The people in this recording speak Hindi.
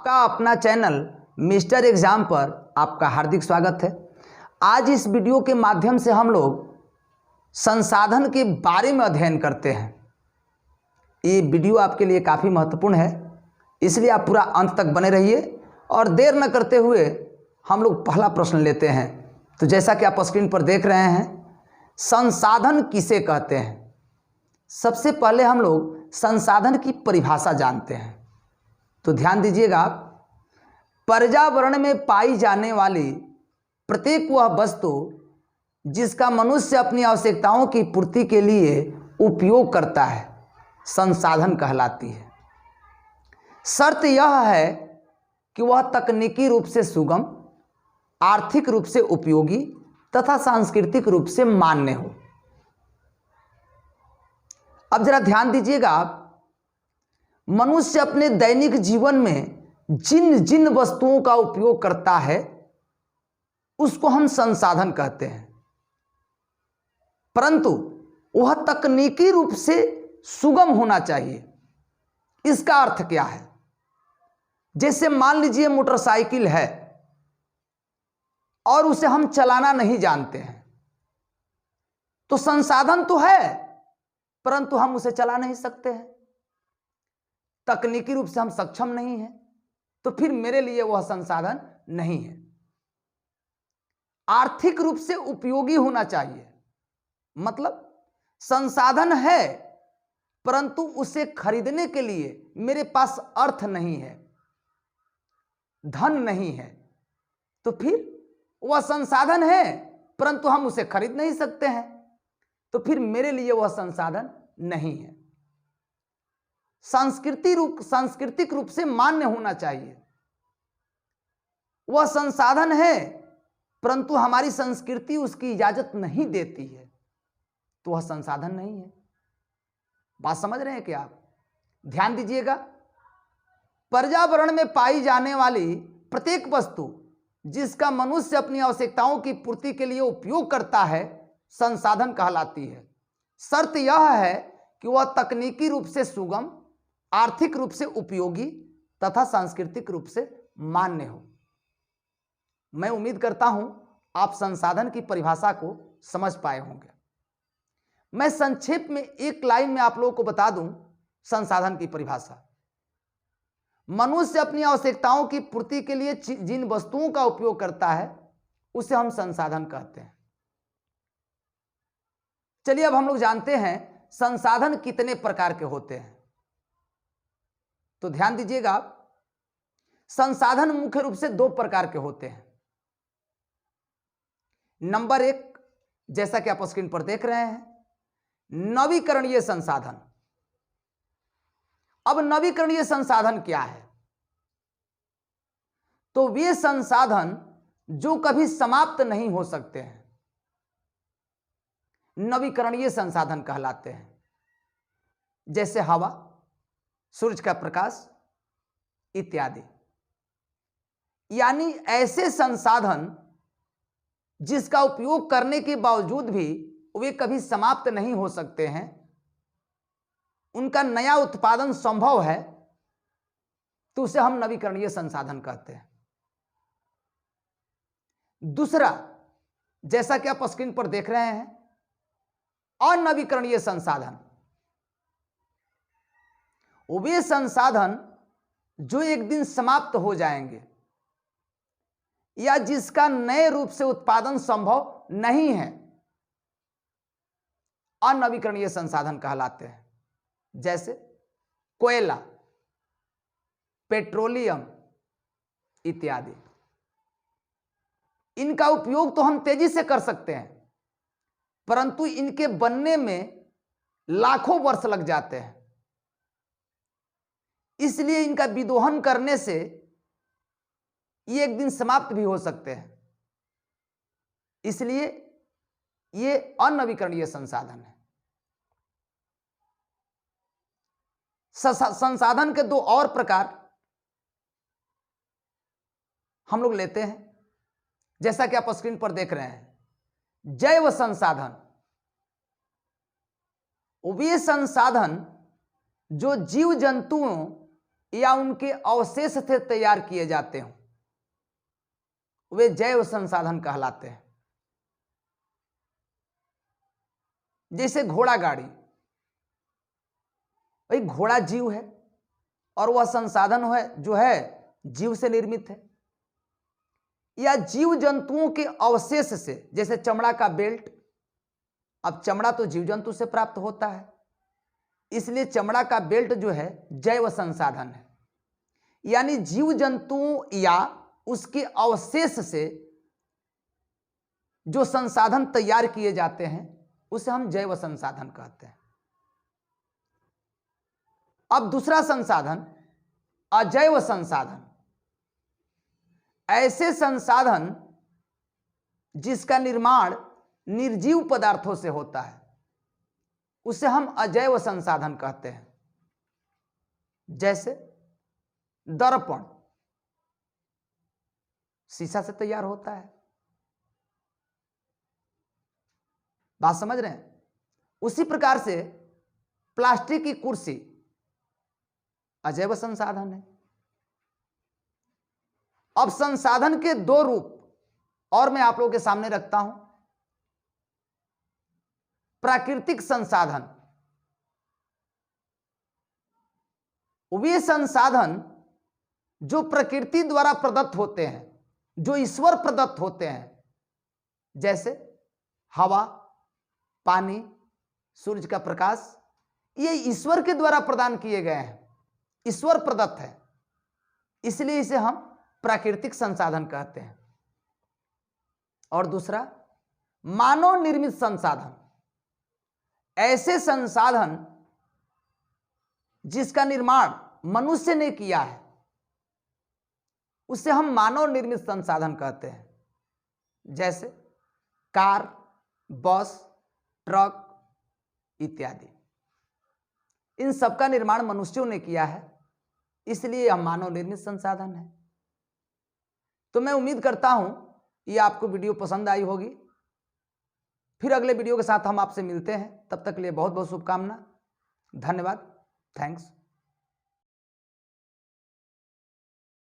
आपका अपना चैनल मिस्टर एग्जाम पर आपका हार्दिक स्वागत है। आज इस वीडियो के माध्यम से हम लोग संसाधन के बारे में अध्ययन करते हैं। ये वीडियो आपके लिए काफ़ी महत्वपूर्ण है, इसलिए आप पूरा अंत तक बने रहिए और देर न करते हुए हम लोग पहला प्रश्न लेते हैं। तो जैसा कि आप स्क्रीन पर देख रहे हैं, संसाधन किसे कहते हैं। सबसे पहले हम लोग संसाधन की परिभाषा जानते हैं। तो ध्यान दीजिएगा, पर्यावरण में पाई जाने वाली प्रत्येक वह वस्तु जिसका मनुष्य अपनी आवश्यकताओं की पूर्ति के लिए उपयोग करता है, संसाधन कहलाती है। शर्त यह है कि वह तकनीकी रूप से सुगम, आर्थिक रूप से उपयोगी तथा सांस्कृतिक रूप से मान्य हो। अब जरा ध्यान दीजिएगा, मनुष्य अपने दैनिक जीवन में जिन जिन वस्तुओं का उपयोग करता है उसको हम संसाधन कहते हैं, परंतु वह तकनीकी रूप से सुगम होना चाहिए। इसका अर्थ क्या है? जैसे मान लीजिए मोटरसाइकिल है और उसे हम चलाना नहीं जानते हैं, तो संसाधन तो है परंतु हम उसे चला नहीं सकते हैं। तकनीकी रूप से हम सक्षम नहीं हैं, तो फिर मेरे लिए वह संसाधन नहीं है। आर्थिक रूप से उपयोगी होना चाहिए, मतलब संसाधन है परंतु उसे खरीदने के लिए मेरे पास अर्थ नहीं है, धन नहीं है, तो फिर वह संसाधन है परंतु हम उसे खरीद नहीं सकते हैं, तो फिर मेरे लिए वह संसाधन नहीं है। सांस्कृतिक रूप से मान्य होना चाहिए। वह संसाधन है परंतु हमारी संस्कृति उसकी इजाजत नहीं देती है, तो वह संसाधन नहीं है। बात समझ रहे हैं क्या आप? ध्यान दीजिएगा, पर्यावरण में पाई जाने वाली प्रत्येक वस्तु जिसका मनुष्य अपनी आवश्यकताओं की पूर्ति के लिए उपयोग करता है, संसाधन कहलाती है। शर्त यह है कि वह तकनीकी रूप से सुगम, आर्थिक रूप से उपयोगी तथा सांस्कृतिक रूप से मान्य हो। मैं उम्मीद करता हूं आप संसाधन की परिभाषा को समझ पाए होंगे। मैं संक्षेप में एक लाइन में आप लोगों को बता दूं संसाधन की परिभाषा। मनुष्य अपनी आवश्यकताओं की पूर्ति के लिए जिन वस्तुओं का उपयोग करता है उसे हम संसाधन कहते हैं। चलिए अब हम लोग जानते हैं संसाधन कितने प्रकार के होते हैं। तो ध्यान दीजिएगा, संसाधन मुख्य रूप से दो प्रकार के होते हैं। नंबर एक, जैसा कि आप स्क्रीन पर देख रहे हैं, नवीकरणीय संसाधन। अब नवीकरणीय संसाधन क्या है? तो वे संसाधन जो कभी समाप्त नहीं हो सकते हैं, नवीकरणीय संसाधन कहलाते हैं। जैसे हवा, सूरज का प्रकाश इत्यादि। यानी ऐसे संसाधन जिसका उपयोग करने के बावजूद भी वे कभी समाप्त नहीं हो सकते हैं, उनका नया उत्पादन संभव है, तो उसे हम नवीकरणीय संसाधन कहते हैं। दूसरा, जैसा कि आप स्क्रीन पर देख रहे हैं, अनवीकरणीय संसाधन। वे संसाधन जो एक दिन समाप्त हो जाएंगे या जिसका नए रूप से उत्पादन संभव नहीं है, अनवीकरणीय संसाधन कहलाते हैं। जैसे कोयला, पेट्रोलियम इत्यादि। इनका उपयोग तो हम तेजी से कर सकते हैं, परंतु इनके बनने में लाखों वर्ष लग जाते हैं। इसलिए इनका विदोहन करने से ये एक दिन समाप्त भी हो सकते हैं। इसलिए ये अनवीकरणीय संसाधन है। संसाधन के दो और प्रकार हम लोग लेते हैं, जैसा कि आप स्क्रीन पर देख रहे हैं। जैव संसाधन, वे संसाधन जो जीव जंतुओं या उनके अवशेष से तैयार किए जाते हों, वे जैव संसाधन कहलाते हैं। जैसे घोड़ा गाड़ी, भाई घोड़ा जीव है और वह संसाधन है जो है जीव से निर्मित है। या जीव जंतुओं के अवशेष से, जैसे चमड़ा का बेल्ट, अब चमड़ा तो जीव जंतु से प्राप्त होता है, इसलिए चमड़ा का बेल्ट जो है जैव संसाधन है। यानी जीव जंतुओं या उसके अवशेष से जो संसाधन तैयार किए जाते हैं उसे हम जैव संसाधन कहते हैं। अब दूसरा संसाधन अजैव संसाधन, ऐसे संसाधन जिसका निर्माण निर्जीव पदार्थों से होता है उसे हम अजैव संसाधन कहते हैं। जैसे दर्पण शीशा से तैयार होता है, बात समझ रहे हैं? उसी प्रकार से प्लास्टिक की कुर्सी अजैव संसाधन है। अब संसाधन के दो रूप और मैं आप लोगों के सामने रखता हूं। प्राकृतिक संसाधन, वे संसाधन जो प्रकृति द्वारा प्रदत्त होते हैं, जो ईश्वर प्रदत्त होते हैं, जैसे हवा, पानी, सूरज का प्रकाश, ये ईश्वर के द्वारा प्रदान किए गए हैं, ईश्वर प्रदत्त है, इसलिए इसे हम प्राकृतिक संसाधन कहते हैं। और दूसरा मानव निर्मित संसाधन, ऐसे संसाधन जिसका निर्माण मनुष्य ने किया है उसे हम मानव निर्मित संसाधन कहते हैं। जैसे कार, बस, ट्रक इत्यादि, इन सबका निर्माण मनुष्यों ने किया है, इसलिए यह मानव निर्मित संसाधन है। तो मैं उम्मीद करता हूं ये आपको वीडियो पसंद आई होगी। फिर अगले वीडियो के साथ हम आपसे मिलते हैं, तब तक के लिए बहुत बहुत शुभकामना। धन्यवाद। थैंक्स।